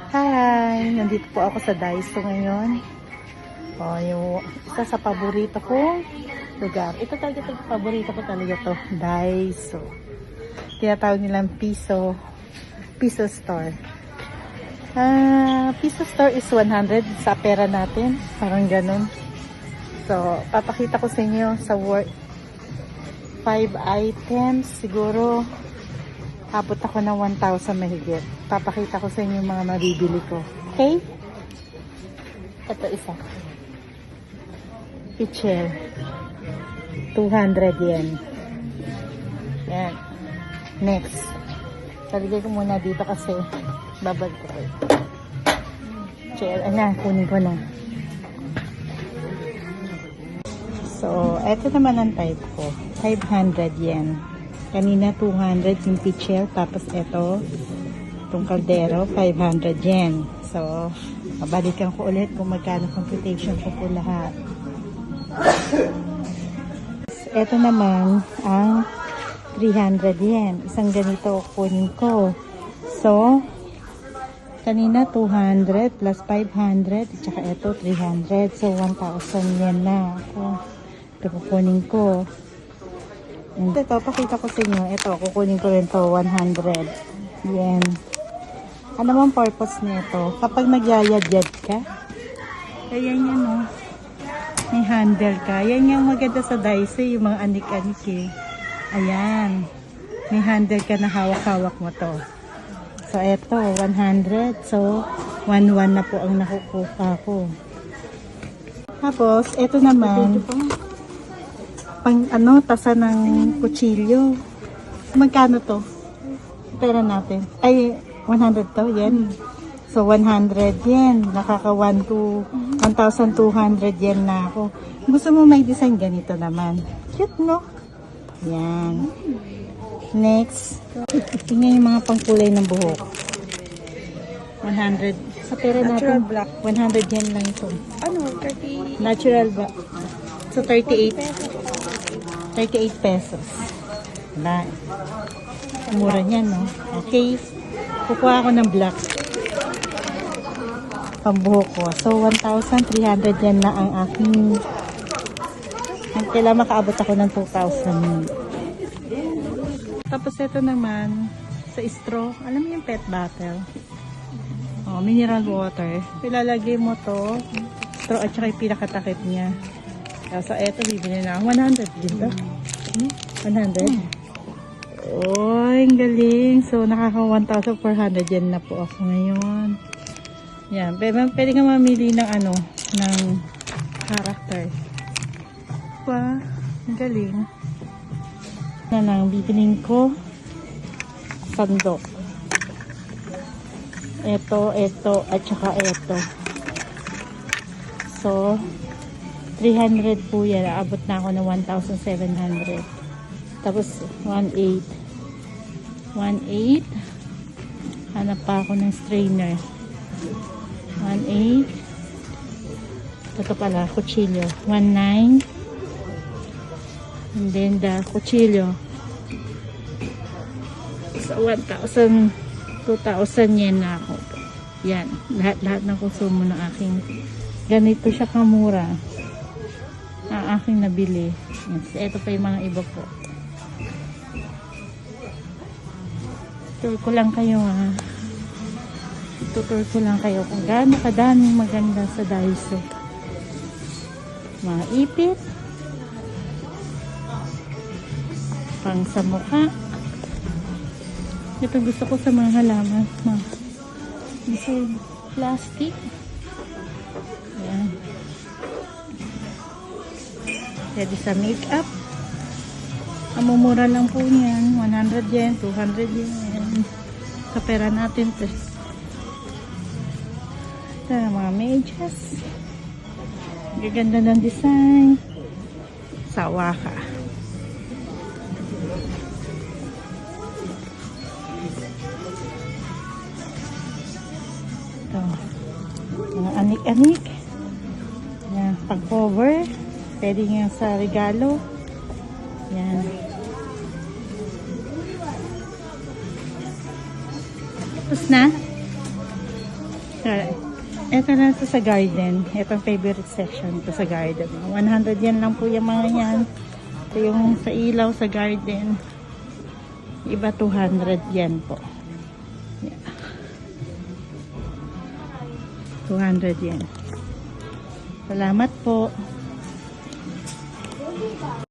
Hi! Nandito po ako sa Daiso ngayon. Yung isa sa paborito kong lugar. Ito talaga paborito ko talaga to. Daiso. Tinatawag nilang Piso Store. Piso Store is 100 sa pera natin. Parang ganun. So, papakita ko sa inyo sa worth 5 items. Siguro, abot ako ng 1,000 mahigit. Papakita ko sa inyo yung mga mabibili ko. Okay? Ito isa. Pichel. 200 yen. Yan. Next. Saligay ko muna dito kasi babag ko. Pichel. Kunin ko na. So, eto naman ang type ko. 500 yen. Kanina 200 yung pichel. Tapos ito, itong kaldero, 500 yen. So, mabalikan ko ulit kung magkano computation ko po lahat. Ito naman ang 300 yen. Isang ganito kunin ko. So, kanina 200 plus 500 at saka ito 300. So, 1,000 yen na ako. Ito kukunin ko. And ito, pakita ko sa inyo. Ito, kukunin ko rin to 100 yen. Ano bang purpose nito? Kapag nagyayad-yad ka, ayan yan o. May handle ka. Yan yung maganda sa Daiso, yung mga anik-anik eh. Ayan. May handle ka na hawak-hawak mo to. So, eto, 100. So, 1,100 na po ang nakukuha ko. Tapos, eto naman, pang tasa ng kutsilyo. Magkano to? Pera natin. Ay, 100 to, yan. So, 100 yen. Nakaka 1,200 yen na ako. Gusto mo may design ganito naman. Cute, no? Yan. Next. Tingnan yung mga pangkulay ng buhok. 100. Sa pera natin, black. 100 yen lang ito. Ano? 30? Natural ba? So, 38 pesos. Wala. Mura niyan, no? Okay. Kukuha ako ng black. Pambuhok ko. So, 1,300 yan na ang aking. Kailangan makaabot ako ng 2,000. Tapos, ito naman, sa straw. Alam mo yung pet bottle? Oh, mineral water. Ilalagay mo to, straw at saka yung pinakatakip niya. So, ito, bibili na. 100 din to. 100? Oh, ang galing. So, nakaka 1,400 yen na po ako ngayon. Yan. Pwede ka mamili ng ng character. Pa, ang galing. Na nang bibiling ko. Sandok. Ito, at saka ito. So, 300 po yan. Aabot na ako ng 1,700. Tapos, 1,800. 1,800. Hanap pa ako ng strainer. 1,800. Ito pala, kutsilyo. 1,900. And then, the kutsilyo. So, 1,000, 2,000 yen na ako. Yan. Lahat ng konsumo ng aking. Ganito siya kamura. Ang aking nabili. Yan. So, ito pa yung mga iba po. Tutur ko lang kayo Tutur ko lang kayo kung gaano kadaming maganda sa Daiso. Mga ipit. Pang sa mukha. Ito gusto ko sa mga halaman. Gusto plastic. Ayan. Pwede sa makeup. Ang mumura lang po niyan. 100 yen, 200 yen. Sa pera natin. Ito na mga medyas. Gaganda ng design. Sawa ka. Ito. Mga anik-anik. Yan. Pag-cover. Pwede nga sa regalo. Yan. Tapos na? Ito na to sa garden. Ito ang favorite section ko sa garden. 100 yan lang po yung mga yan. Ito yung sa ilaw sa garden. Iba 200 yan po. Yeah. 200 yan. Salamat po.